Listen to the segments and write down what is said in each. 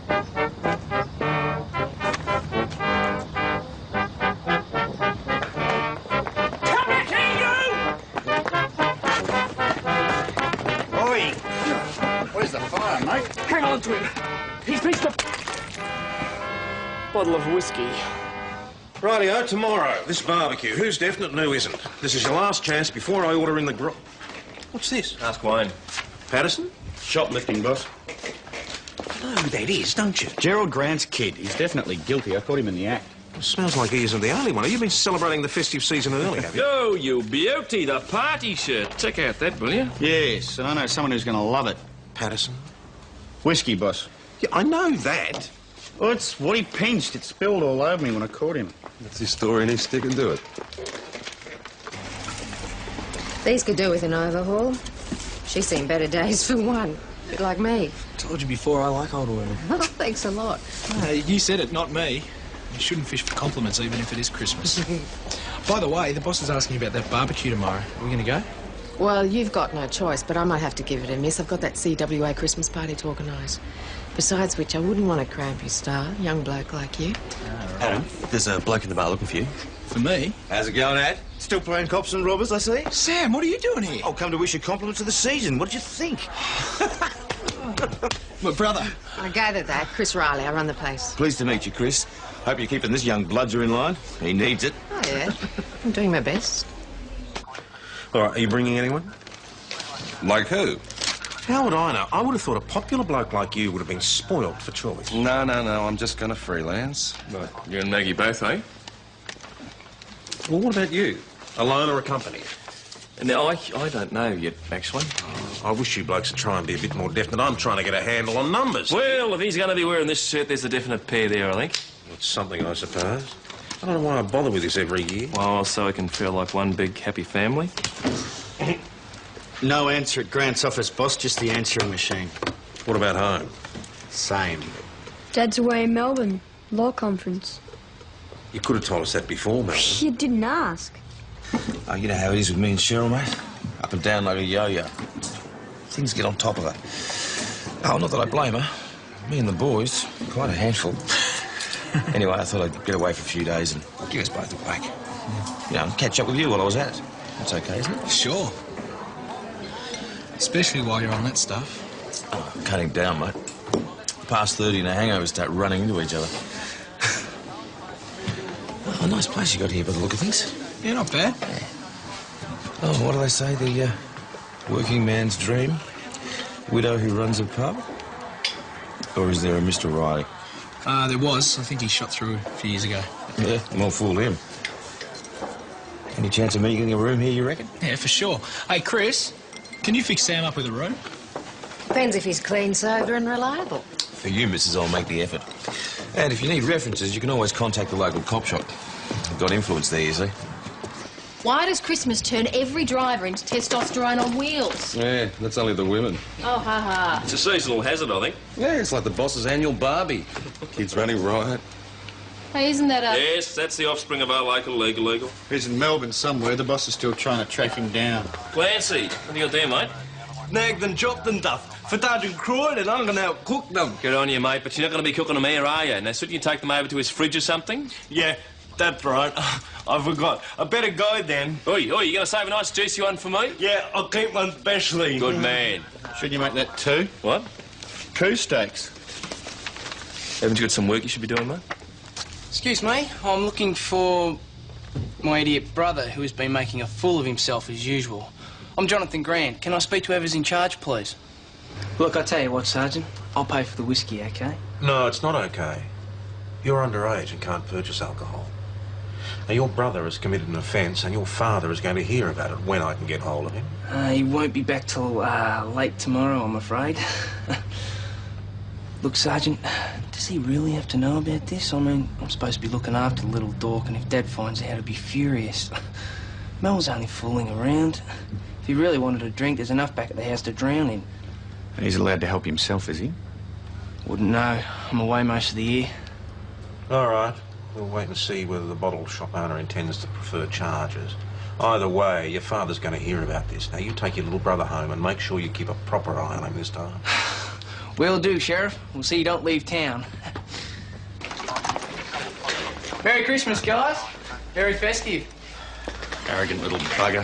Oi! Where's the fire, mate? Hang on to him. He's picked a bottle of whiskey. Rightio, tomorrow, this barbecue. Who's definite and who isn't? This is your last chance before I order in the What's this? Ask Wayne. Patterson? Shoplifting, boss. You know who that is, don't you? Gerald Grant's kid. He's definitely guilty. I caught him in the act. It smells like he isn't the only one. You've been celebrating the festive season early, have you? Oh, you beauty, the party shirt. Check out that, will you? Yes, and I know someone who's going to love it. Patterson? Whiskey, boss. Yeah, I know that. Well, it's what he pinched. It spilled all over me when I caught him. That's his story and he's sticking to it. These could do with an overhaul. She's seen better days for one. A bit like me. Told you before, I like older women. Oh, thanks a lot. You said it, not me. You shouldn't fish for compliments, even if it is Christmas. By the way, the boss is asking about that barbecue tomorrow. Are we going to go? Well, you've got no choice, but I might have to give it a miss. I've got that CWA Christmas party to organise. Besides which, I wouldn't want to cramp your style, young bloke like you. Adam, there's a bloke in the bar looking for you. For me? How's it going, Ad? Still playing cops and robbers, I see? Sam, what are you doing here? I'll come to wish you compliments of the season. What did you think? Look, brother. I gathered that. Chris Riley, I run the place. Pleased to meet you, Chris. Hope you're keeping this young bludger in line. He needs it. Oh, yeah. I'm doing my best. All right, are you bringing anyone? Like who? How would I know? I would have thought a popular bloke like you would have been spoilt for choice. No, I'm just going to freelance. Right. You and Maggie both, eh? Well, what about you? Alone or accompanied? Now, I don't know yet, actually. I wish you blokes would try and be a bit more definite. I'm trying to get a handle on numbers. Well, if he's going to be wearing this shirt, there's a definite pair there, I think. It's something, I suppose. I don't know why I bother with this every year. Well, so it can feel like one big happy family. No answer at Grant's office, boss. Just the answering machine. What about home? Same. Dad's away in Melbourne. Law conference. You could have told us that before, Mel. You didn't ask. Oh, you know how it is with me and Cheryl, mate. Up and down like a yo-yo. Things get on top of her. Oh, not that I blame her. Me and the boys, quite a handful. Anyway, I thought I'd get away for a few days and give us both a whack. You know, catch up with you while I was at it. That's okay, isn't it? Sure. Especially while you're on that stuff. Oh, cutting down, mate. Past 30 and a hangover start running into each other. Oh, nice place you got here by the look of things. Yeah, not bad. Yeah. Oh, what do they say? The working man's dream? Widow who runs a pub? Or is there a Mr. Riley? There was. I think he shot through a few years ago. Yeah, well, fool him. Any chance of me getting a room here, you reckon? Yeah, for sure. Hey, Chris, can you fix Sam up with a room? Depends if he's clean, sober and reliable. For you, missus, I'll make the effort. And if you need references, you can always contact the local cop shop. I've got influence there, you see. Why does Christmas turn every driver into testosterone on wheels? Yeah, that's only the women. Oh, ha ha. It's a seasonal hazard, I think. Yeah, it's like the boss's annual Barbie. Kids running riot. Hey, isn't that a... Yes, that's the offspring of our local legal. He's in Melbourne somewhere. The boss is still trying to track him down. Clancy, what do you got there, mate? Nagged and chopped and duff. For Sergeant Croyd, and I'm going to out cook them. Good on you, mate, but you're not going to be cooking them here, are you? Now, shouldn't you take them over to his fridge or something? Yeah, that's right. I forgot. I better go then. Oi, you going to save a nice juicy one for me? Yeah, I'll keep one specially. Good man. Shouldn't you make that two? What? Coup steaks. Haven't you got some work you should be doing, mate? Excuse me, I'm looking for my idiot brother who has been making a fool of himself as usual. I'm Jonathan Grant. Can I speak to whoever's in charge, please? Look, I tell you what, Sergeant. I'll pay for the whiskey, OK? No, it's not OK. You're underage and can't purchase alcohol. Now, your brother has committed an offence and your father is going to hear about it when I can get hold of him. He won't be back till late tomorrow, I'm afraid. Look, Sergeant, does he really have to know about this? I mean, I'm supposed to be looking after the little dork, and if Dad finds out, he'll be furious. Mel's only fooling around. If he really wanted a drink, there's enough back at the house to drown in. He's allowed to help himself, is he? Wouldn't know. I'm away most of the year. All right. We'll wait and see whether the bottle shop owner intends to prefer charges. Either way, your father's going to hear about this. Now, you take your little brother home and make sure you keep a proper eye on him this time. Will do, Sheriff. We'll see you don't leave town. Merry Christmas, guys. Very festive. Arrogant little bugger.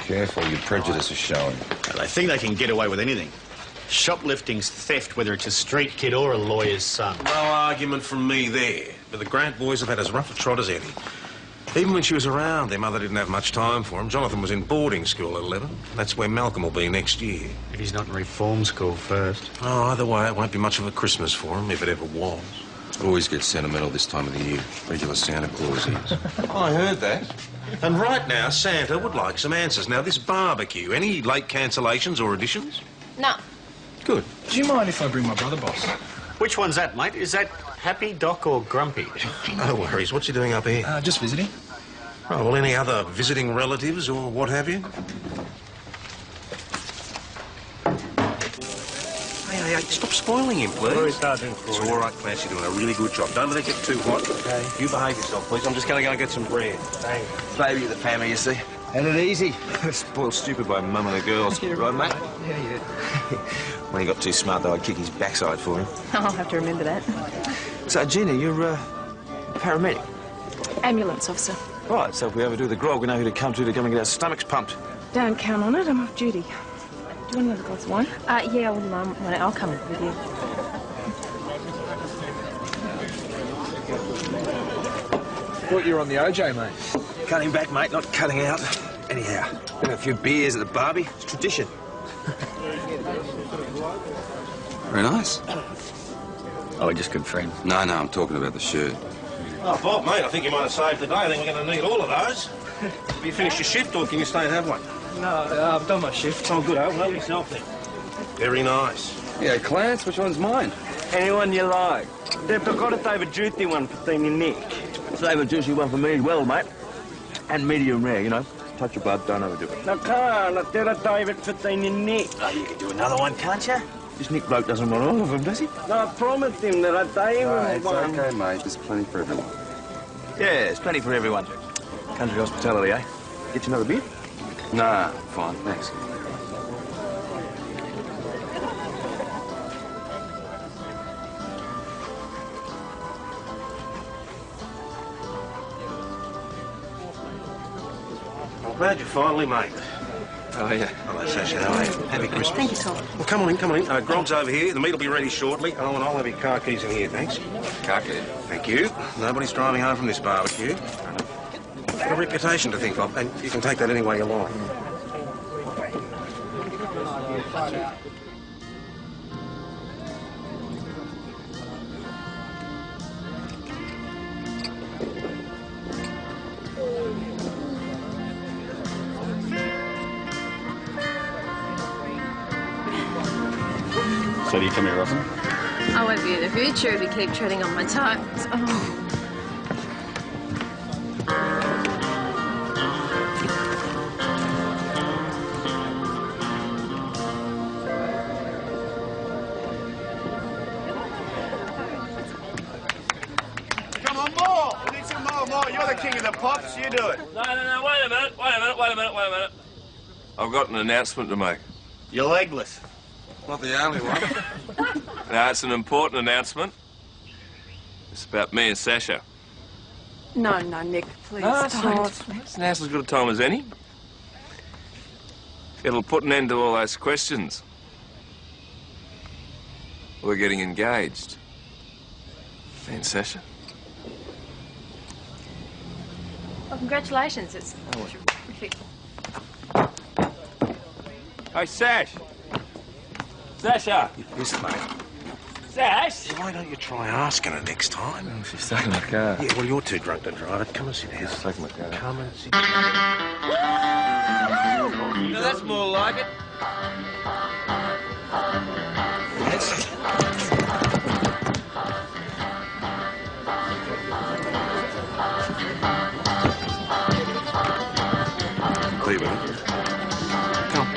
Careful, your prejudice is showing. They think they can get away with anything. Shoplifting's theft, whether it's a street kid or a lawyer's son. No argument from me there. But the Grant boys have had as rough a trot as any. Even when she was around, their mother didn't have much time for him. Jonathan was in boarding school at 11. That's where Malcolm will be next year. If he's not in reform school first. Oh, either way, it won't be much of a Christmas for him, if it ever was. Always gets sentimental this time of the year. Regular Santa Claus is. I heard that. And right now, Santa would like some answers. Now, this barbecue, any late cancellations or additions? No. Good. Do you mind if I bring my brother, boss? Which one's that, mate? Is that Happy, Doc, or Grumpy? No worries. What's he doing up here? Just visiting. Oh, well, any other visiting relatives or what have you? Hey, stop spoiling him, please. Sorry, Sergeant Croy. It's all right, Clancy. You're doing a really good job. Don't let it get too hot. Okay. You behave yourself, please. I'm just going to go and get some bread. Thanks. Baby of the family, you see. Had it easy. Spoiled stupid by mum and the girls. Right, mate? Yeah. When he got too smart, though, I'd kick his backside for him. I'll have to remember that. So, Gina, you're a paramedic? Ambulance officer. Right, so if we overdo the grog, we know who to come to come and get our stomachs pumped. Don't count on it. I'm off duty. Do you want another glass of wine? Yeah, I wouldn't mind. I'll come with you. Thought you were on the OJ, mate. Cutting back, mate, not cutting out. Anyhow, having a few beers at the barbie. It's tradition. Very nice. Oh, we're just good friends. No, I'm talking about the shirt. Oh, Bob, mate, I think you might have saved the day. I think we're going to need all of those. Have you finished your shift, or can you stay and have one? No, I've done my shift. Oh, good. Help yourself then. Very nice. Yeah, Clarence, which one's mine? Anyone you like. They've got a David Juicy one for Senior Nick. David Juicy one for me as well, mate. And medium rare, you know. Touch your blood, don't overdo it. No, can't. They're a David for Senior Nick. Oh, you can do another one, can't you? This Nick bloke doesn't want all of them, does he? No, I promised him that I'd David Right, one. it's okay, mate. There's plenty for everyone. Yeah, there's plenty for everyone. Country hospitality, eh? Get you another beer? Nah, fine, thanks. I'm glad you finally made it. Oh, yeah. Hello, Sasha. How are you? Happy Christmas. Thank you, Tom. Well, come on in. Grog's over here. The meat will be ready shortly. Oh, and I'll have your car keys in here, thanks. Car key. Thank you. Nobody's driving home from this barbecue. Got a reputation to think of, and you can take that any way you like. So do you come here often? I won't be in the future if you keep treading on my toes. Oh. Come on, more! We need some more. You're the king of the pops. You do it. No, wait a minute. I've got an announcement to make. You're legless. Not the only one. Now, it's an important announcement. It's about me and Sasha. No, Nick, please It's an as good a time as any. It'll put an end to all those questions. We're getting engaged. Me and Sasha. Well, congratulations. It's terrific. Hey, Sash. Sasha. Yes, mate. Sash. Why don't you try asking her next time? She's stuck in the car. Yeah, well, you're too drunk to drive it. Come and sit here. She's stuck in the car. Come and sit. Now that's more like it. Leave it. Come.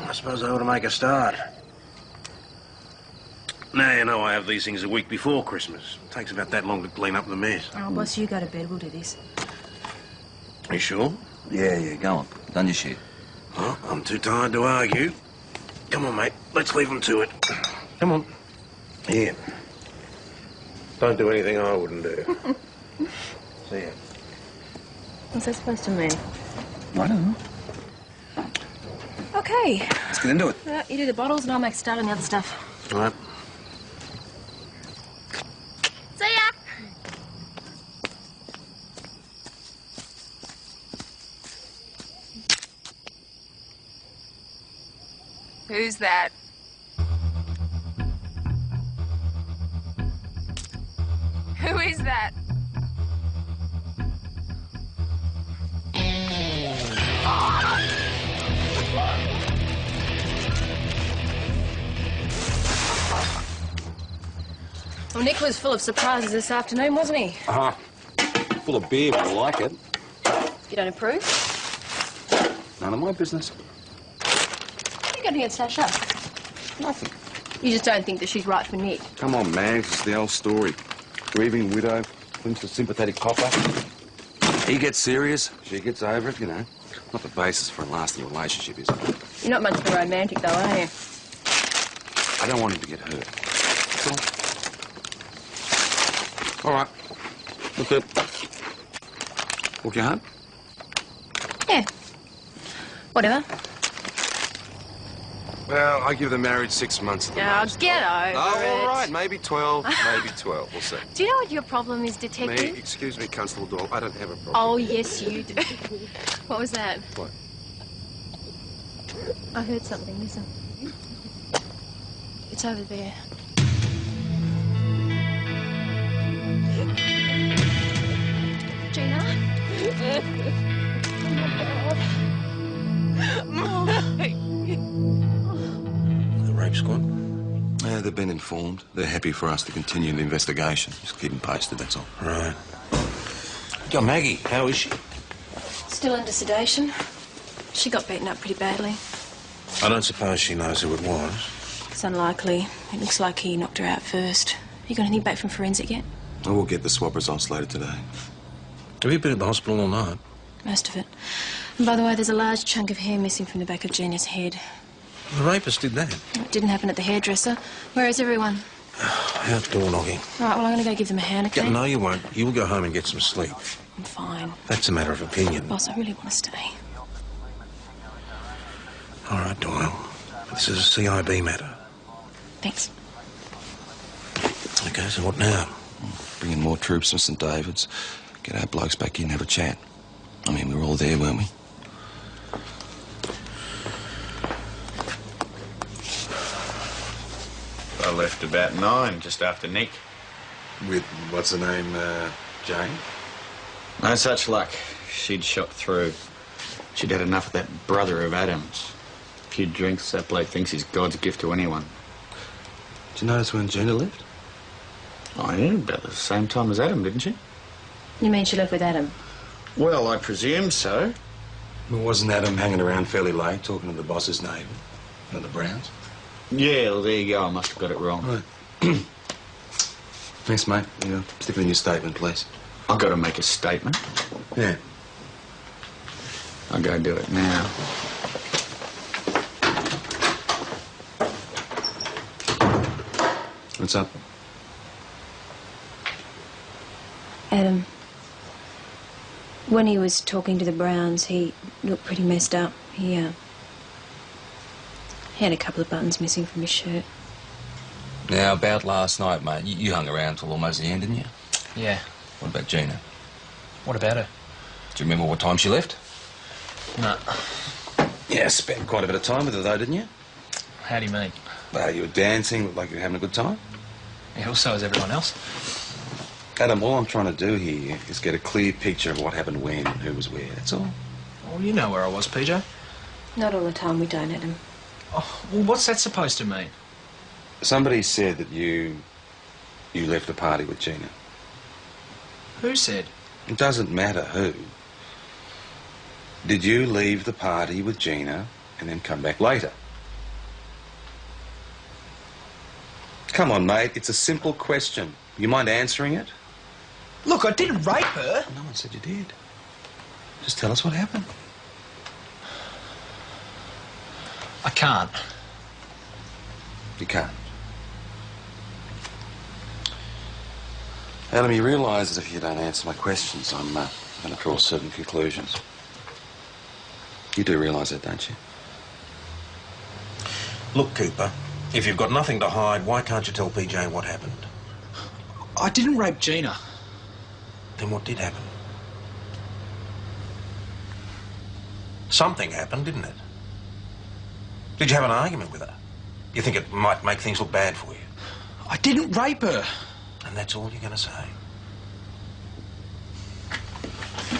I suppose I ought to make a start. Now you know I have these things a week before Christmas. It takes about that long to clean up the mess. Oh, boss, you go to bed. We'll do this. You sure? Yeah, go on. Done your shit. Well, I'm too tired to argue. Come on, mate. Let's leave them to it. Come on. Here. Don't do anything I wouldn't do. See ya. What's that supposed to mean? I don't know. Okay. Let's get into it. You do the bottles and I'll make a start on the other stuff. All right. See ya! Who's that? Who is that? Well, Nick was full of surprises this afternoon, wasn't he? Uh-huh. Full of beer, but I like it. You don't approve? None of my business. What are you got against Sasha? Nothing. You just don't think that she's right for Nick? Come on, Mags, it's the old story. Grieving widow, clings to sympathetic copper. He gets serious, she gets over it, you know. Not the basis for a lasting relationship, is it? You're not much of a romantic, though, are you? I don't want him to get hurt. That's all. All right. Look good. Walk you home? Yeah. Whatever. Well, I give the marriage 6 months at the Oh, most. get over it. Oh, all right. Maybe 12. Maybe 12. We'll see. Do you know what your problem is, Detective? Me? Excuse me, Constable Doyle. I don't have a problem. Oh, yes, you do. What was that? What? I heard something. Listen. It's over there. Gina? The rape squad? Yeah, they've been informed. They're happy for us to continue the investigation. Just keep them posted, that's all. Right. Yo, Maggie, how is she? Still under sedation. She got beaten up pretty badly. I don't suppose she knows who it was. It's unlikely. It looks like he knocked her out first. You got anything back from forensic yet? I will get the swab results later today. Have you been at the hospital all night? Most of it. And by the way, there's a large chunk of hair missing from the back of Gina's head. The rapist did that. It didn't happen at the hairdresser. Where is everyone? Out door knocking. All right, well, I'm going to go give them a hand, okay? Yeah, no, you won't. You will go home and get some sleep. I'm fine. That's a matter of opinion. Boss, I really want to stay. All right, Doyle. This is a CIB matter. Thanks. Okay, so what now? Bring in more troops from St David's. Get our blokes back in, have a chat. I mean, we were all there, weren't we? I left about 9, just after Nick. With, what's her name, Jane? No such luck. She'd shot through. She'd had enough of that brother of Adam's. A few drinks, that bloke thinks he's God's gift to anyone. Did you notice when Gina left? Oh, yeah, about the same time as Adam, didn't she? You mean she left with Adam? Well, I presume so. Well, wasn't Adam hanging around fairly late, talking to the boss's neighbour, and the Browns? Yeah, well, there you go. I must have got it wrong. Right. Thanks, mate. Yeah, stick it in your statement, please. I've got to make a statement. Yeah. I'll go do it now. What's up? Adam. When he was talking to the Browns, he looked pretty messed up. He had a couple of buttons missing from his shirt. Now, about last night, mate, you hung around till almost the end, didn't you? Yeah. What about Gina? What about her? Do you remember what time she left? No. Yeah, spent quite a bit of time with her, though, didn't you? How do you mean? Well, you were dancing, looked like you were having a good time. Yeah, well, so is everyone else. Adam, all I'm trying to do here is get a clear picture of what happened when and who was where, that's all. Well, you know where I was, PJ. Not all the time, we don't, Adam. Oh, well, what's that supposed to mean? Somebody said that you left the party with Gina. Who said? It doesn't matter who. Did you leave the party with Gina and then come back later? Come on, mate. It's a simple question. You mind answering it? Look, I didn't rape her. No one said you did. Just tell us what happened. I can't. You can't. Adam, you realise that if you don't answer my questions, I'm going to draw certain conclusions. You do realise that, don't you? Look, Cooper, if you've got nothing to hide, why can't you tell PJ what happened? I didn't rape Gina. Then what did happen? Something happened, didn't it? Did you have an argument with her? You think it might make things look bad for you? I didn't rape her. And that's all you're going to say?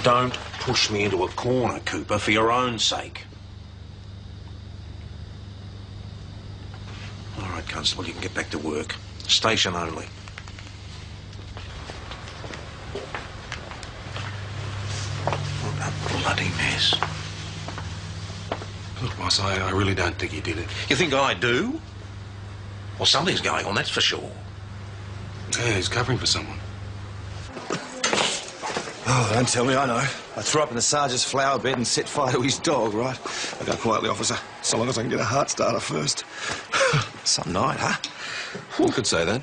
Don't push me into a corner, Cooper, for your own sake. All right, Constable, you can get back to work. Station only. What a bloody mess. Look, boss, I really don't think he did it. You think I do? Well, something's going on, that's for sure. Yeah, he's covering for someone. Oh, don't tell me I know. I threw up in the sergeant's flower bed and set fire to his dog, right? I go quietly, officer, so long as I can get a heart starter first. Some night, huh? You could say that.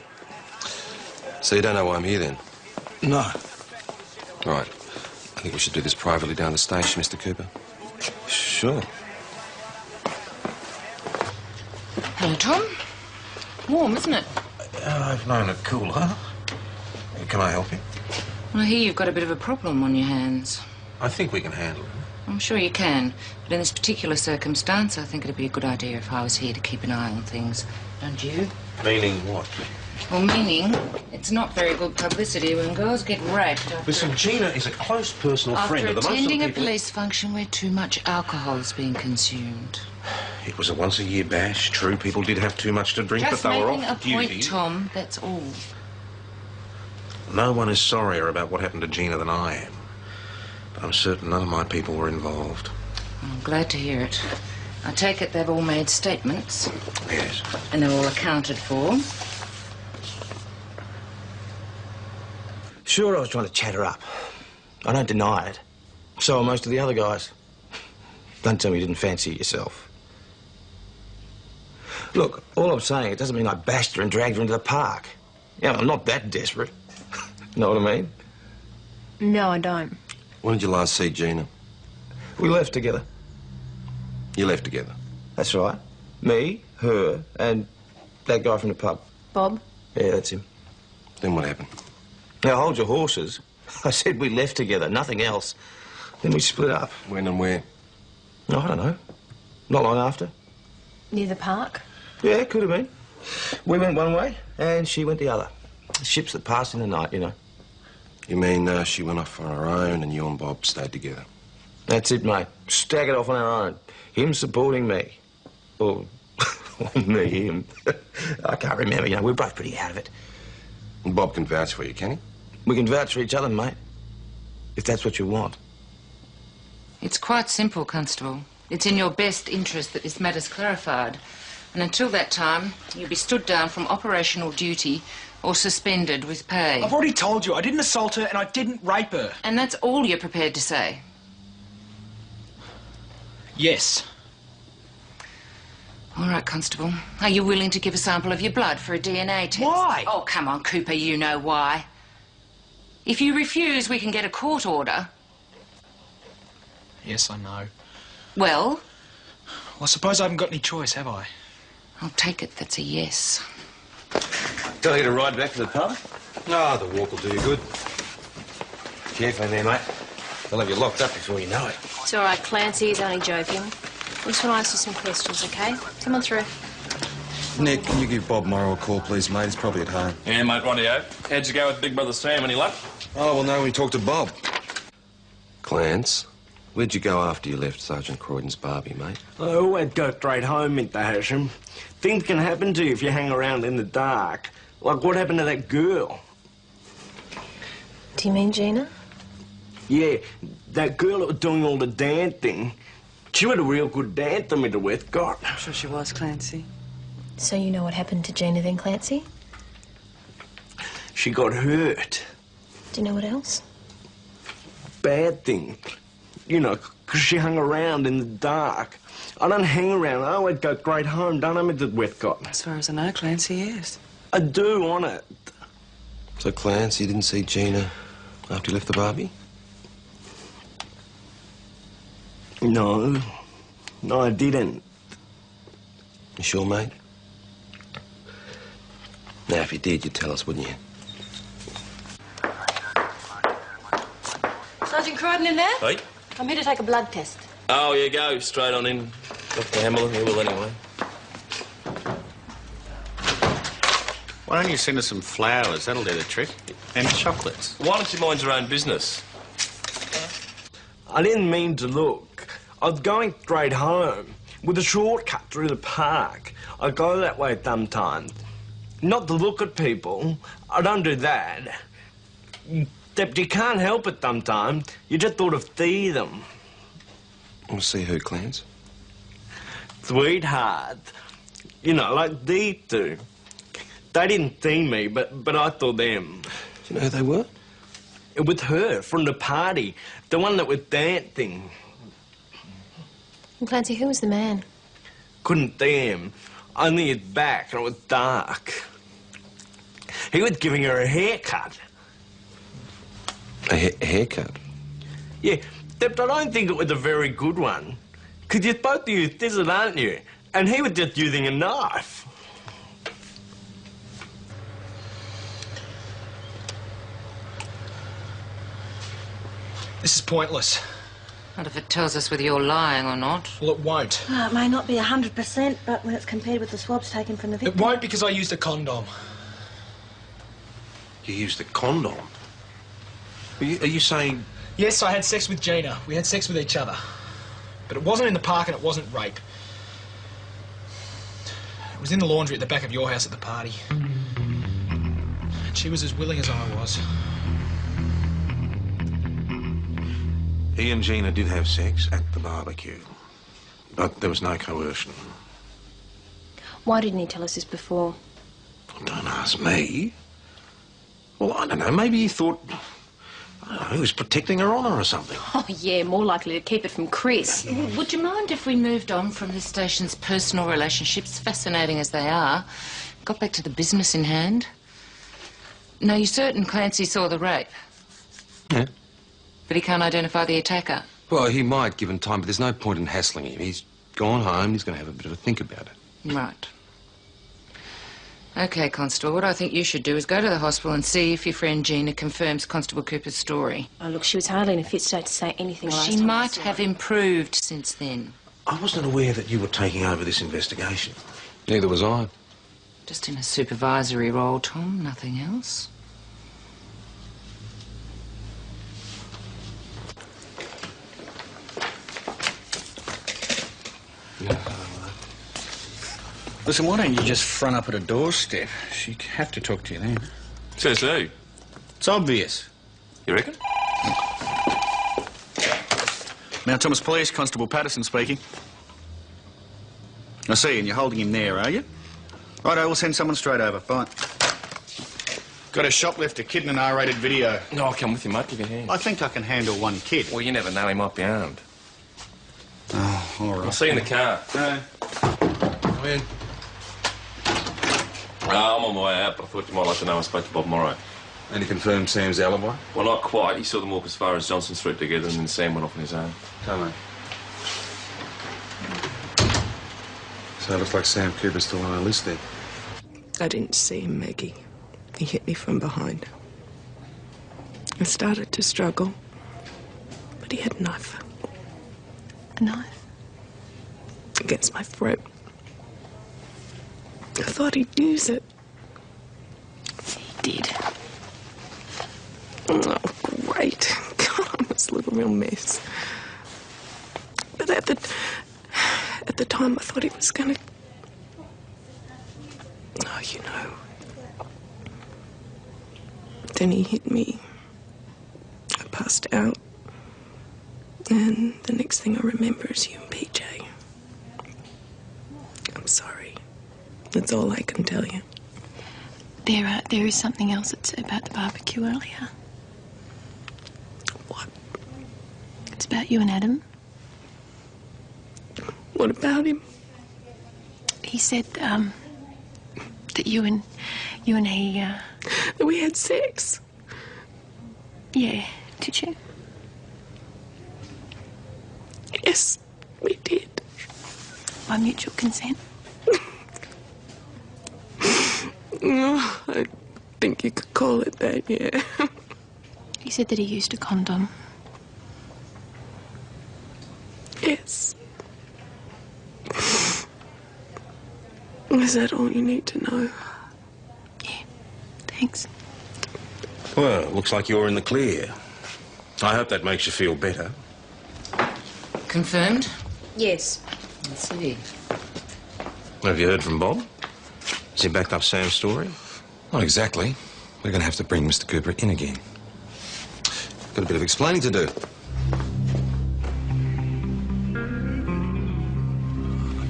So you don't know why I'm here, then? No. Right. I think we should do this privately down the station, Mr. Cooper. Sure. Hello, Tom. Warm, isn't it? I've known it cooler. Can I help you? Well, I hear you've got a bit of a problem on your hands. I think we can handle it. I'm sure you can, but in this particular circumstance, I think it'd be a good idea if I was here to keep an eye on things. Don't you? Meaning what? Well, meaning it's not very good publicity when girls get raped after... Listen, Gina is a close personal friend of the most of the attending a people... police function where too much alcohol is being consumed. It was a once-a-year bash. True, people did have too much to drink, Just but they were making off a duty. point, Tom, that's all. No one is sorrier about what happened to Gina than I am. But I'm certain none of my people were involved. I'm glad to hear it. I take it they've all made statements. Yes. And they're all accounted for. Sure, I was trying to chat her up. I don't deny it. So are most of the other guys. Don't tell me you didn't fancy it yourself. Look, all I'm saying, it doesn't mean I bashed her and dragged her into the park. Yeah, I'm not that desperate. Know what I mean? No, I don't. When did you last see Gina? We left together. You left together? That's right. Me, her, and that guy from the pub. Bob? Yeah, that's him. Then what happened? Now, hold your horses. I said we left together, nothing else. Then we split up. When and where? No, I don't know. Not long after. Near the park? Yeah, it could have been. We went one way, and she went the other. Ships that passed in the night, you know. You mean she went off on her own and you and Bob stayed together? That's it, mate. Staggered off on our own. Him supporting me. Or, me, him. I can't remember, you know, we're both pretty out of it. And Bob can vouch for you, can he? We can vouch for each other, mate. If that's what you want. It's quite simple, Constable. It's in your best interest that this matter's clarified. And until that time, you'll be stood down from operational duty or suspended with pay. I've already told you, I didn't assault her and I didn't rape her. And that's all you're prepared to say? Yes. All right, Constable. Are you willing to give a sample of your blood for a DNA test? Why? Oh, come on, Cooper, you know why. If you refuse, we can get a court order. Yes, I know. Well? Well, I suppose I haven't got any choice, have I? I'll take it that's a yes. Tell you to ride back to the pub? No, the walk will do you good. Carefully there, mate. They'll have you locked up before you know it. It's all right, Clancy. He's only joking. I just want to ask you some questions, OK? Come on through. Nick, can you give Bob Morrow a call, please, mate? He's probably at home. Yeah, mate, rightio. How'd you go with Big Brother Sam? Any luck? Oh, well, no, when he talked to Bob. Clance, where'd you go after you left Sergeant Croydon's Barbie, mate? I always go straight home, Mr. Hashem. Things can happen to you if you hang around in the dark. Like what happened to that girl? Do you mean Gina? Yeah, that girl that was doing all the dancing. She was a real good dancer, Mr. Westcott. I'm sure she was, Clancy. So you know what happened to Gina then, Clancy? she got hurt. Do you know what else? Bad thing. You know, 'cause she hung around in the dark. I don't hang around. I always go straight home, don't I, Mr. Westcott? As far as I know, Clancy, yes. I do, on it. So, Clancy didn't see Gina after you left the barbie? No. No, I didn't. You sure, mate? Now, if you did, you'd tell us, wouldn't you? Sergeant Croydon in there? Hey? I'm here to take a blood test. Oh, yeah, go straight on in. Dr. Hamilton, he will anyway. Why don't you send us some flowers? That'll do the trick. And chocolates. Why don't you mind your own business? I didn't mean to look. I was going straight home with a shortcut through the park. I go that way sometimes. Not to look at people. I don't do that. Except you can't help it sometimes. You just sort of see them. Want to see who, Clance? Sweetheart. You know, like these two. They didn't see me, but I saw them. Do you know who they were? With her, from the party. The one that was dancing. And Clancy, who was the man? Couldn't see him. Only his back, and it was dark. He was giving her a haircut. A haircut? Yeah, except I don't think it was a very good one. 'Cause you're supposed to use scissors, aren't you? And he was just using a knife. This is pointless. Not if it tells us whether you're lying or not. Well, it won't. It may not be 100%, but when it's compared with the swabs taken from the victim... It won't because I used a condom. You used a condom? Are you saying... Yes, I had sex with Gina. We had sex with each other. But it wasn't in the park and it wasn't rape. It was in the laundry at the back of your house at the party. And she was as willing as I was. He and Gina did have sex at the barbecue, but there was no coercion. Why didn't he tell us this before? Don't ask me. Well, I don't know, maybe he thought... I don't know, he was protecting her honour or something. Oh, yeah, more likely to keep it from Chris. Would you mind if we moved on from the station's personal relationships, fascinating as they are, got back to the business in hand? No, you're certain Clancy saw the rape? Yeah. But he can't identify the attacker? Well, he might, given time, but there's no point in hassling him. He's gone home, he's going to have a bit of a think about it. Right. OK, Constable, what I think you should do is go to the hospital and see if your friend Gina confirms Constable Cooper's story. Oh, look, she was hardly in a fit state to say anything last She time I might saw have her. improved since then. I wasn't aware that you were taking over this investigation. Neither was I. Just in a supervisory role, Tom, nothing else. Listen, why don't you just front up at a doorstep? She'd have to talk to you then. Says who? It's obvious. You reckon? Mount Thomas Police, Constable Patterson speaking. I see, and you're holding him there, are you? Righto, we'll send someone straight over. Fine. Got a shoplifter kid in an R-rated video. No, I'll come with you, mate. Give a hand. I think I can handle one kid. Well, you never know. He might be armed. Oh, all right. I'll see you in the car. No. Come in. I'm on my way out, but I thought you might like to know I spoke to Bob Morrow. And he confirmed Sam's alibi? Well, not quite. He saw them walk as far as Johnson Street together, and then Sam went off on his own. Come on. So it looks like Sam Cooper's still on our list then. I didn't see him, Maggie. He hit me from behind. I started to struggle, but he had a knife. A knife? Against my throat. I thought he'd use it. He did. Oh, great. God, I must look a real mess. But at the time, I thought he was gonna... Oh, you know. Then he hit me. I passed out. And the next thing I remember is you and PJ. I'm sorry. That's all I can tell you. There is something else that's about the barbecue earlier. What? It's about you and Adam. What about him? He said, that you and he, That we had sex. Yeah, did you? Yes, we did. By mutual consent? Oh, I think you could call it that, yeah. He said that he used a condom. Yes. Is that all you need to know? Thanks. Well, looks like you're in the clear. I hope that makes you feel better. Confirmed? Yes. Let's see. Have you heard from Bob? Has he backed up Sam's story? Not exactly. We're going to have to bring Mr. Cooper in again. Got a bit of explaining to do.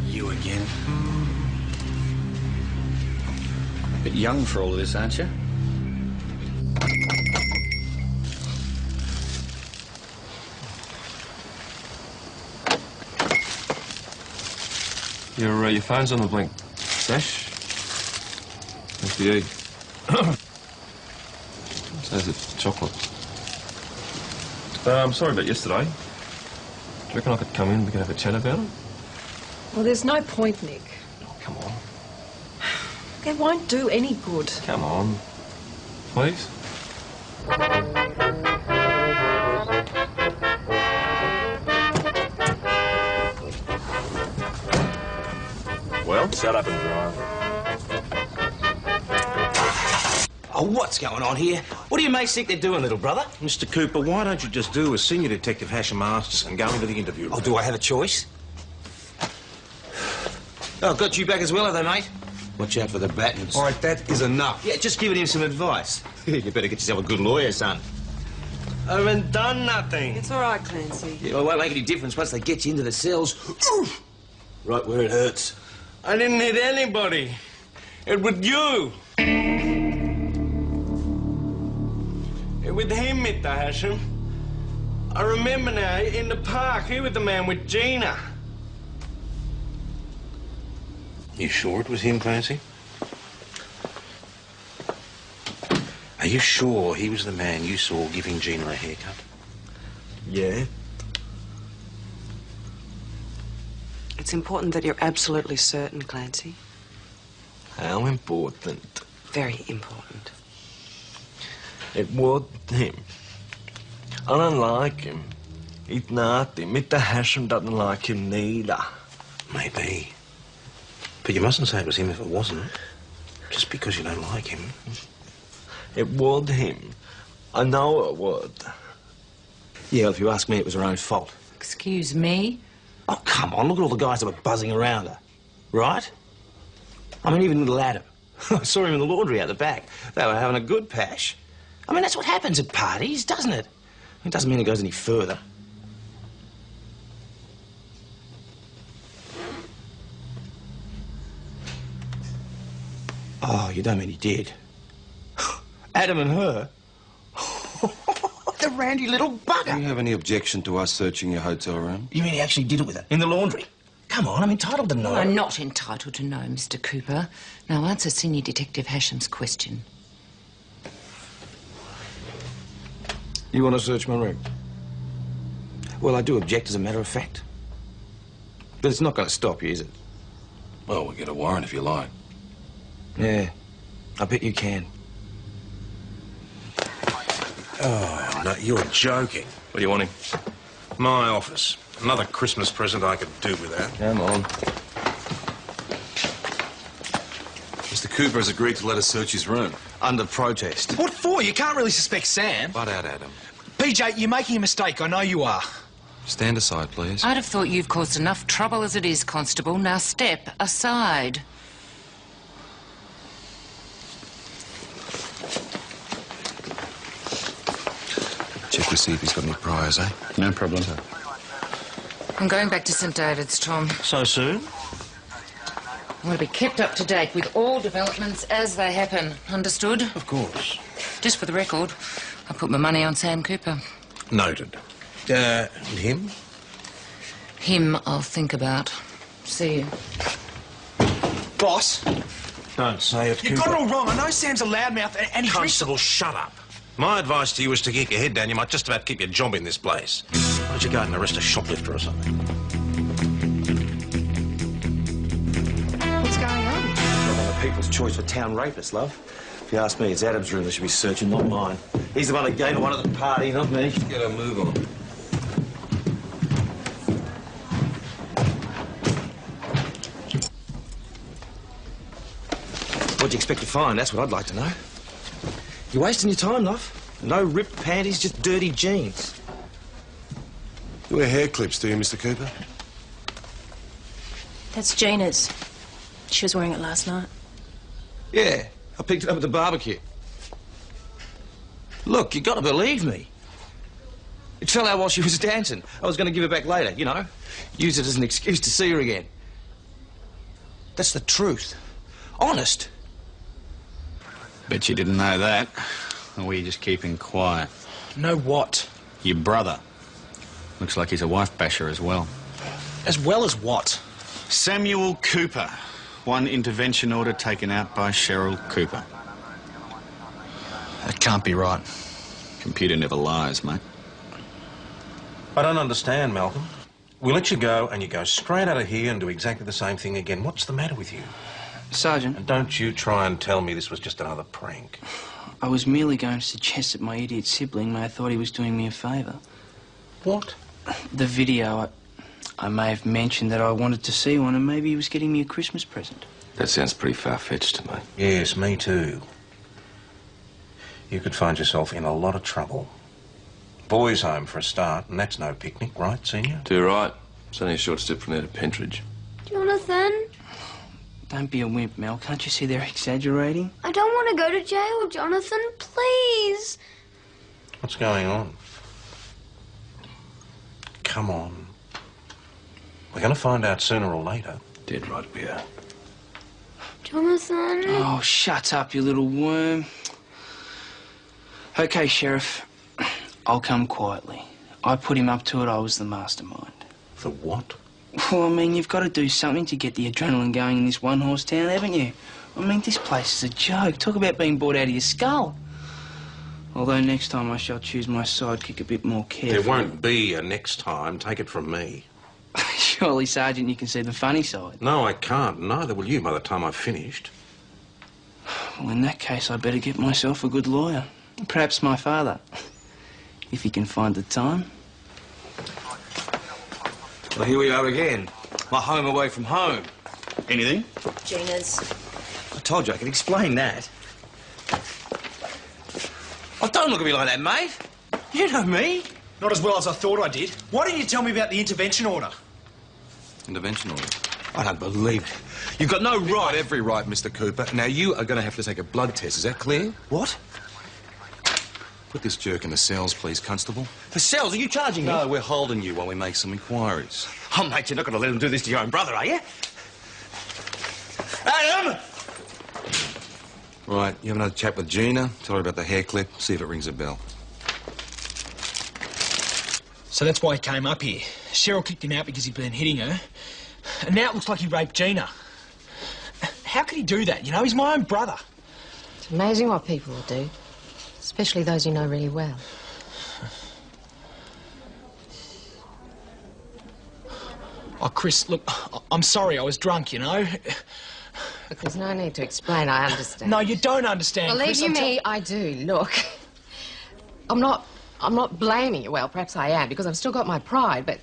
You again? Bit young for all of this, aren't you? Your phone's on the blink. Sash? Thanks for you. So's it's chocolate. I'm sorry about yesterday. Do you reckon I could come in and we could have a chat about it? Well, there's no point, Nick. Come on. It won't do any good. Come on. Please? Well, shut up and drive. Oh, what's going on here? What do you mates think they're doing, little brother? Mr. Cooper, why don't you just do as Senior Detective Hasham asks and go into the interview room? Oh, do I have a choice? Oh, got you back as well, have they, mate? Watch out for the battens. All right, that is enough. Yeah, just giving him some advice. You better get yourself a good lawyer, son. I haven't done nothing. It's all right, Clancy. Yeah, well, it won't make any difference once they get you into the cells. Right where it hurts. I didn't hit anybody. It was you. It was him, Mr. Hasham. I remember now, in the park, he was the man with Gina. You sure it was him, Clancy? Are you sure he was the man you saw giving Gina a haircut? Yeah. It's important that you're absolutely certain, Clancy. How important? Very important. It was him. I don't like him. He's nasty. Mr. Hasham doesn't like him neither. Maybe. But you mustn't say it was him if it wasn't. Just because you don't like him. It was him. I know it was. Yeah, well, if you ask me, it was her own fault. Excuse me? Oh, come on, look at all the guys that were buzzing around her. Right? I mean, even little Adam. I saw him in the laundry out the back. They were having a good pash. I mean, that's what happens at parties, doesn't it? It doesn't mean it goes any further. Oh, you don't mean he did? Adam and her? The randy little bugger. Do you have any objection to us searching your hotel room? You mean he actually did it with her? In the laundry? Come on, I'm entitled to know. I'm not entitled to know, Mr. Cooper. Now answer Senior Detective Hasham's question. You want to search my room? Well, I do object, as a matter of fact. But it's not going to stop you, is it? Well, we'll get a warrant if you like. Yeah, I bet you can. Oh, no, you're joking. What are you wanting? My office. Another Christmas present I could do with that. Come on. Mr. Cooper has agreed to let us search his room. Under protest. What for? You can't really suspect Sam. Butt out, Adam. PJ, you're making a mistake. I know you are. Stand aside, please. I'd have thought you've caused enough trouble as it is, Constable. Now step aside. Check to see if he's got any priors, eh? No problem. I'm going back to St. David's, Tom. So soon? I want to be kept up to date with all developments as they happen. Understood? Of course. Just for the record, I put my money on Sam Cooper. Noted. And him? Him I'll think about. See you. Boss, Don't say it, you got it all wrong. I know Sam's a loudmouth and he drinks... Constable, shut up. My advice to you is to keep your head down. You might just about keep your job in this place. Why don't you go out and arrest a shoplifter or something? What's going on? Not on the people's choice for town rapist, love. If you ask me, it's Adam's room they should be searching, not mine. He's the one that gave her one at the party, not me. Get a move on. What do you expect to find? That's what I'd like to know. You're wasting your time, love. No ripped panties, just dirty jeans. You wear hair clips, do you, Mr. Cooper? That's Gina's. She was wearing it last night. Yeah, I picked it up at the barbecue. Look, you got to believe me. It fell out while she was dancing. I was going to give it back later, you know. Use it as an excuse to see her again. That's the truth. Honest. Bet you didn't know that. Or were you just keeping quiet? Know what? Your brother. Looks like he's a wife basher as well. As well as what? Samuel Cooper. One intervention order taken out by Cheryl Cooper. That can't be right. Computer never lies, mate. I don't understand, Malcolm. We let you go and you go straight out of here and do exactly the same thing again. What's the matter with you? Sergeant. And don't you try and tell me this was just another prank. I was merely going to suggest that my idiot sibling may have thought he was doing me a favour. What? The video, I may have mentioned that I wanted to see one and maybe he was getting me a Christmas present. That sounds pretty far-fetched to me. Yes, me too. You could find yourself in a lot of trouble. Boys' home for a start, and that's no picnic, right, Senior? Too right. It's only a short step from there to Pentridge. Jonathan, Don't be a wimp, Mel. Can't you see they're exaggerating? I don't want to go to jail, Jonathan. Please. What's going on? Come on. We're going to find out sooner or later. Dead right, Beer. Jonathan. Oh, shut up, you little worm. Okay, Sheriff. I'll come quietly. I put him up to it. I was the mastermind. The what? Well, I mean, you've got to do something to get the adrenaline going in this one-horse town, haven't you? I mean, this place is a joke. Talk about being bored out of your skull. Although next time I shall choose my sidekick a bit more carefully. There won't be a next time. Take it from me. Surely, Sergeant, you can see the funny side. No, I can't. Neither will you by the time I've finished. Well, in that case, I'd better get myself a good lawyer. Perhaps my father. If he can find the time. Well, here we are again. My home away from home. Anything? Gina's. I told you I could explain that. Oh, don't look at me like that, mate. You know me. Not as well as I thought I did. Why didn't you tell me about the intervention order? Intervention order? I don't believe it. You've got no right. Every right, Mr. Cooper. Now, you are going to have to take a blood test. Is that clear? What? Put this jerk in the cells, please, Constable. The cells? Are you charging me? No, we're holding you while we make some inquiries. Oh, mate, you're not going to let him do this to your own brother, are you? Adam! Right, you have another chat with Gina. Tell her about the hair clip. See if it rings a bell. So that's why he came up here. Cheryl kicked him out because he'd been hitting her. And now it looks like he raped Gina. How could he do that? You know, he's my own brother. It's amazing what people will do. Especially those you know really well. Oh, Chris, look, I'm sorry, I was drunk, you know. Look, there's no need to explain, I understand. No, you don't understand, Believe Chris. you me, I do. Look, I'm not blaming you. Well, perhaps I am, because I've still got my pride, but,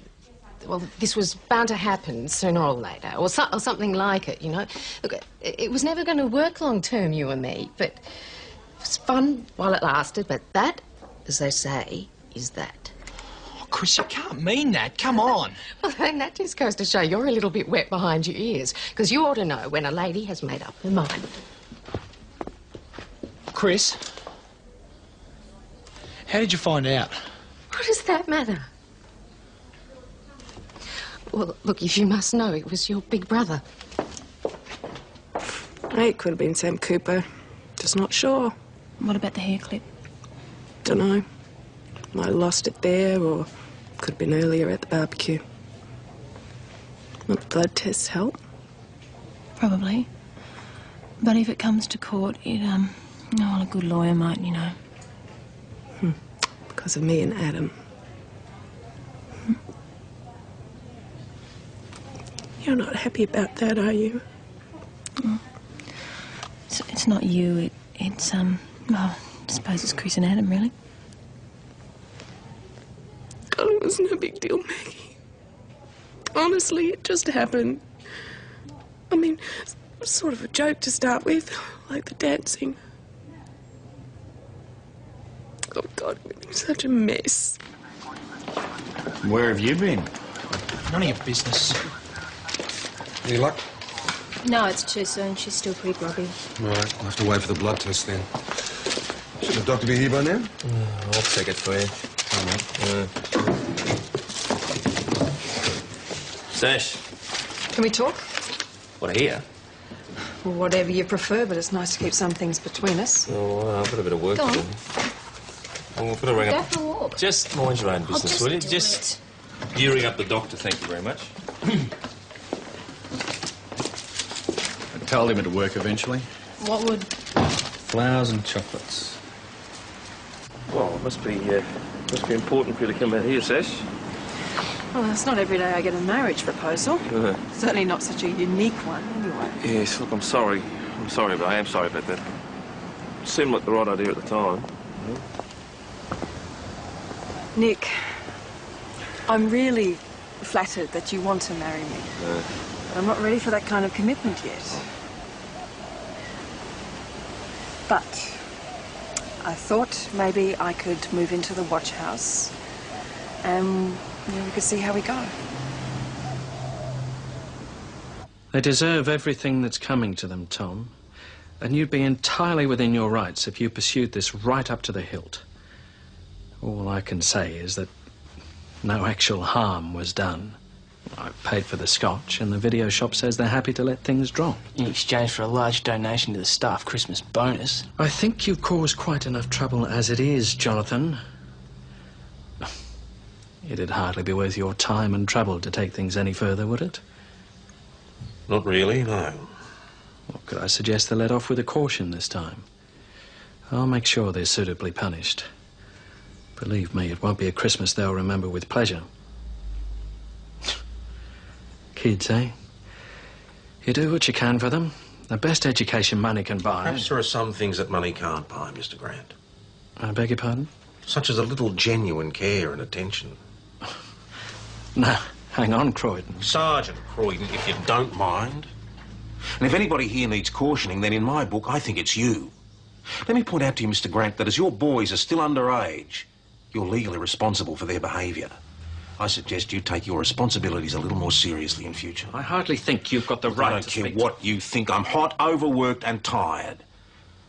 well, this was bound to happen sooner or later, or something like it, you know. Look, it was never going to work long-term, you and me, but it was fun while it lasted, but that, as they say, is that. Oh, Chris, you can't mean that. Come on. Well, then that just goes to show you're a little bit wet behind your ears, because you ought to know when a lady has made up her mind. Chris, how did you find out? What does that matter? Well, look, if you must know, it was your big brother. Hey, it could have been Sam Cooper. Just not sure. What about the hair clip? Dunno. Might have lost it there, or could have been earlier at the barbecue. Will the blood tests help? Probably. But if it comes to court, well, a good lawyer might, you know. Because of me and Adam. You're not happy about that, are you? It's not you, it's, well, I suppose it's Chris and Adam, really. God, it was no big deal, Maggie. Honestly, it just happened. I mean, it was sort of a joke to start with, like the dancing. Oh, God, everything's such a mess. Where have you been? None of your business. Any luck? No, it's too soon. She's still pretty groggy. All right, I'll have to wait for the blood test then. Should the doctor be here by now? I'll take it for you. Come on. Sash, Can we talk? what are here? Well, whatever you prefer, but it's nice to keep some things between us. Oh, well, I've got a bit of work Go to do. on. Well, I've got to ring Go up. for a walk. Just mind your own I'll business, just will you? do Just you ring up the doctor, thank you very much. I told him it'd work eventually. What would... Flowers and chocolates. Well, it must be important for you to come out here, Sash. Well, it's not every day I get a marriage proposal. Certainly not such a unique one, anyway. Yes, look, I'm sorry. I'm sorry, but I am sorry about that. It seemed like the right idea at the time. Nick, I'm really flattered that you want to marry me. But I'm not ready for that kind of commitment yet. But I thought maybe I could move into the watch house and we could see how we go. They deserve everything that's coming to them, Tom. And you'd be entirely within your rights if you pursued this right up to the hilt. All I can say is that no actual harm was done. I've paid for the scotch, and the video shop says they're happy to let things drop. In exchange for a large donation to the staff Christmas bonus. I think you've caused quite enough trouble as it is, Jonathan. It'd hardly be worth your time and trouble to take things any further, would it? Not really, no. Well, could I suggest they let off with a caution this time? I'll make sure they're suitably punished. Believe me, it won't be a Christmas they'll remember with pleasure. Kids, eh? You do what you can for them. The best education money can buy. Perhaps there are some things that money can't buy, Mr. Grant. I beg your pardon? Such as a little genuine care and attention. No, hang on, Croydon. Sergeant Croydon, if you don't mind. And if anybody here needs cautioning, then in my book, I think it's you. Let me point out to you, Mr. Grant, that as your boys are still underage, you're legally responsible for their behaviour. I suggest you take your responsibilities a little more seriously in future. I hardly think you've got the right I don't to care speak. what you think. I'm hot, overworked and tired.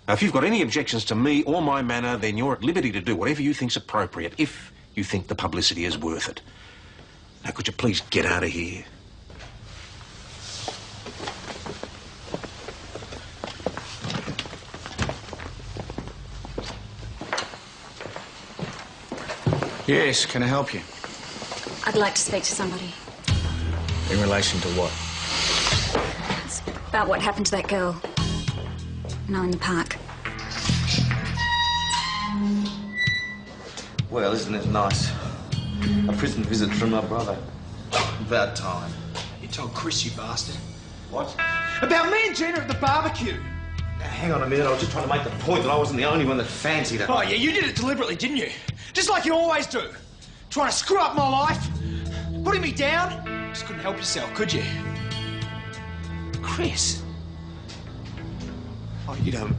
Now, if you've got any objections to me or my manner, then you're at liberty to do whatever you think's appropriate, if you think the publicity is worth it. Now, could you please get out of here? Yes, can I help you? I'd like to speak to somebody. In relation to what? It's about what happened to that girl. No, in the park. Well, isn't it nice? A prison visit from my brother. About time. You told Chris, you bastard. What? About me and Gina at the barbecue. Now, hang on a minute, I was just trying to make the point that I wasn't the only one that fancied her. Oh, yeah, you did it deliberately, didn't you? Just like you always do. Trying to screw up my life. Putting me down. Just couldn't help yourself, could you? Chris. Oh, you don't...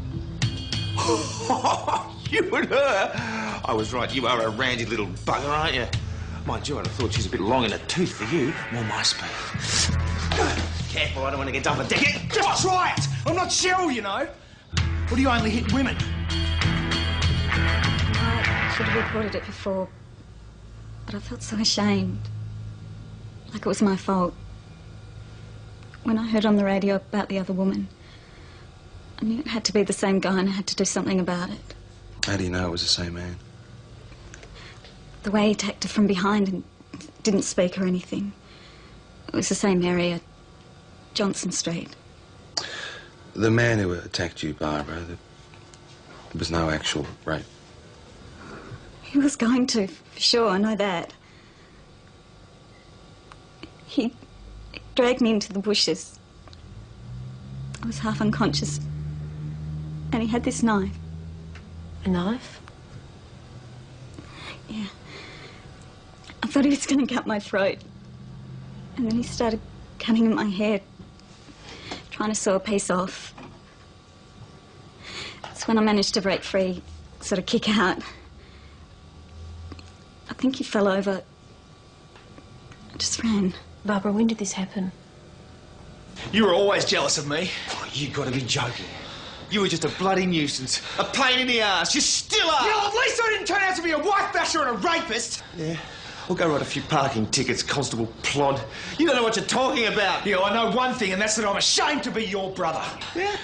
You and her? I was right, you are a randy little bugger, aren't you? Mind you, I'd have thought she's a bit long in the tooth for you. More my speed. Careful, I don't want to get done for digging. Just try it. I'm not Cheryl, you know. Or do you only hit women? I should have reported it before, but I felt so ashamed. Like it was my fault. When I heard on the radio about the other woman, I knew it had to be the same guy and I had to do something about it. How do you know it was the same man? The way he attacked her from behind and didn't speak or anything. It was the same area, Johnson Street. The man who attacked you, Barbara, there was no actual rape. He was going to, for sure, I know that. He dragged me into the bushes. I was half unconscious. And he had this knife. A knife? Yeah. I thought he was going to cut my throat. And then he started cutting at my hair, trying to saw a piece off. That's when I managed to break free, sort of kick out. I think he fell over. I just ran. Barbara, when did this happen? You were always jealous of me. Oh, you gotta be joking. You were just a bloody nuisance. A pain in the ass. You still are! Yeah, well, at least I didn't turn out to be a wife basher and a rapist. Yeah. We'll go write a few parking tickets, Constable Plod. You don't know what you're talking about. Yeah, I know one thing, and that's that I'm ashamed to be your brother. Yeah?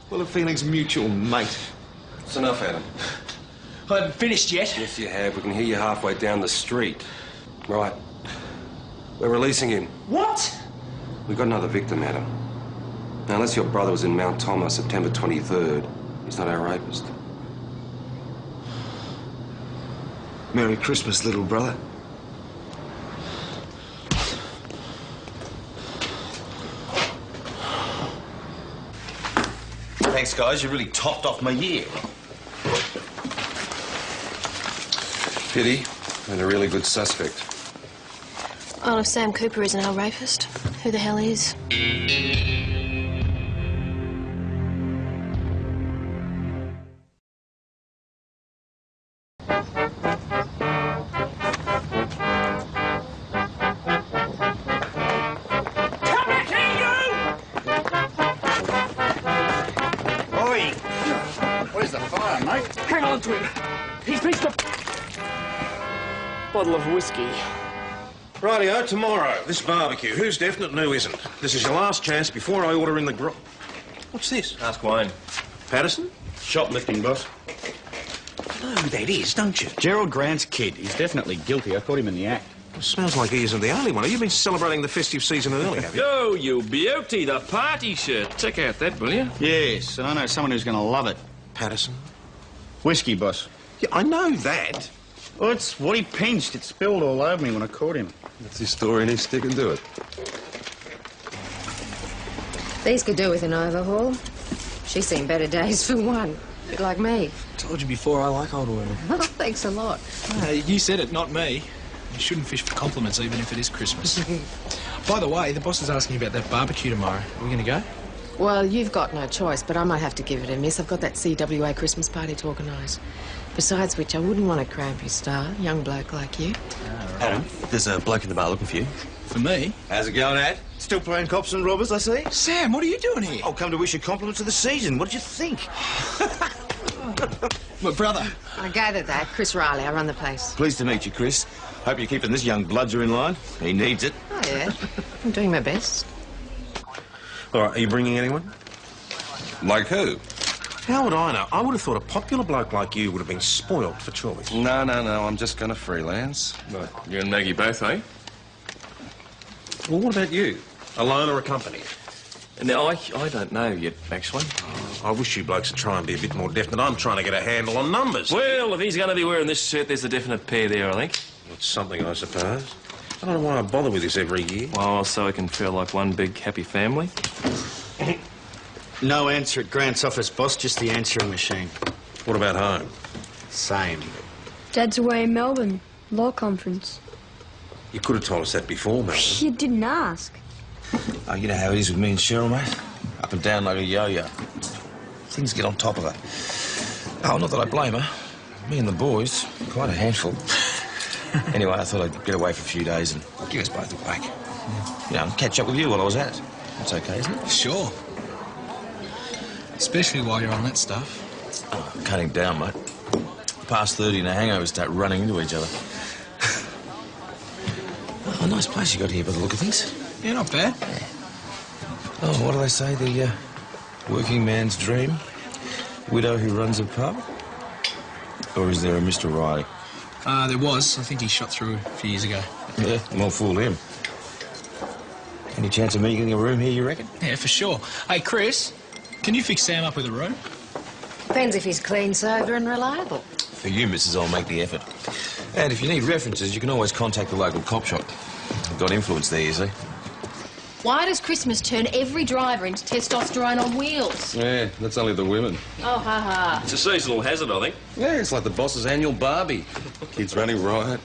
Well, the feeling's mutual, mate. It's enough, Adam. I haven't finished yet. Yes, you have. We can hear you halfway down the street. Right. We're releasing him. What? We've got another victim, Adam. Now, unless your brother was in Mount Thomas September 23rd, he's not our rapist. Merry Christmas, little brother. Thanks, guys. You really topped off my year. Pity. And a really good suspect. Well, if Sam Cooper isn't our rapist, who the hell is? Where's the fire, mate? Hang on to him. He's picked a bottle of whiskey. Rightio, tomorrow, this barbecue. Who's definite and who isn't? This is your last chance before I order in the What's this? Ask Wayne. Patterson? Shoplifting, boss. You know who that is, don't you? Gerald Grant's kid. He's definitely guilty. I caught him in the act. It smells like he isn't the only one. You've been celebrating the festive season early, have you? Yo, you beauty, the party shirt. Check out that, will you? Yes, and I know someone who's going to love it. Patterson? Whiskey, boss. Yeah, I know that. Well, it's what he pinched. It spilled all over me when I caught him. That's his story and he's sticking to it. These could do with an overhaul. She's seen better days for one. A bit like me. Told you before, I like older women. Oh, thanks a lot. You said it, not me. You shouldn't fish for compliments, even if it is Christmas. By the way, the boss is asking about that barbecue tomorrow. Are we going to go? Well, you've got no choice, but I might have to give it a miss. I've got that CWA Christmas party to organise. Besides which, I wouldn't want to cramp your star, young bloke like you. Adam, there's a bloke in the bar looking for you. For me? How's it going, Ad? Still playing cops and robbers, I see? Sam, what are you doing here? I'll come to wish you compliments of the season. What did you think? My brother. I gathered that. Chris Riley, I run the place. Pleased to meet you, Chris. Hope you're keeping this young bludger in line. He needs it. Oh, yeah. I'm doing my best. All right, are you bringing anyone? Like who? How would I know? I would have thought a popular bloke like you would have been spoilt for choice. No. I'm just going to freelance. Right. You and Maggie both, eh? Well, what about you? Alone or accompanied? Now, I don't know yet, actually. I wish you blokes would try and be a bit more definite. I'm trying to get a handle on numbers. Well, if he's going to be wearing this shirt, there's a definite pair there, I think. It's something, I suppose. I don't know why I bother with this every year. Well, so it can feel like one big happy family. No answer at Grant's office, boss. Just the answering machine. What about home? Same. Dad's away in Melbourne. Law conference. You could have told us that before, Melvin. You didn't ask. Oh, you know how it is with me and Cheryl, mate. Up and down like a yo-yo. Things get on top of her. Oh, not that I blame her. Me and the boys, quite a handful. Anyway, I thought I'd get away for a few days and give us both a whack. You know, and catch up with you while I was at it. That's okay, isn't it? Sure. Especially while you're on that stuff. Oh, cutting down, mate. Past 30 and the hangovers start running into each other. Oh, nice place you got here by the look of things. Yeah, not bad. Oh, what do they say? The Working man's dream? Widow who runs a pub? Or is there a Mr. Riley? There was. I think he shot through a few years ago. Yeah, well, fool him. Any chance of me getting a room here, you reckon? Yeah, for sure. Hey, Chris, can you fix Sam up with a room? Depends if he's clean, sober and reliable. For you, missus, I'll make the effort. And if you need references, you can always contact the local cop shop. I've got influence there, you see. Why does Christmas turn every driver into testosterone on wheels? Yeah, that's only the women. Oh, ha ha. It's a seasonal hazard, I think. Yeah, it's like the boss's annual Barbie. Kids running riot.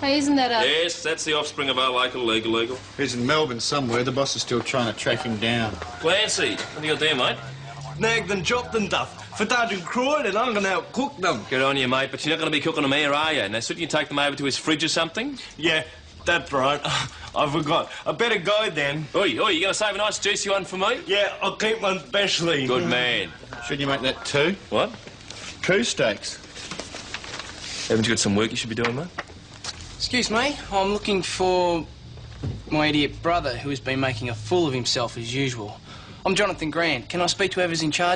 Hey, isn't that a... Yes, that's the offspring of our local legal. He's in Melbourne somewhere. The boss is still trying to track him down. Clancy, what do you got there, mate? Nagged and chopped and duff for Sergeant Croyd, and I'm going to out cook them. Good on you, mate, but you're not going to be cooking them here, are you? Now, shouldn't you take them over to his fridge or something? Yeah, that's right. I forgot. I better go then. Oi, you going to save a nice juicy one for me? Yeah, I'll keep one specially. Good man. Shouldn't you make that two? What? Coup steaks. Haven't you got some work you should be doing, mate? Excuse me, I'm looking for my idiot brother who has been making a fool of himself as usual. I'm Jonathan Grant. Can I speak to whoever's in charge?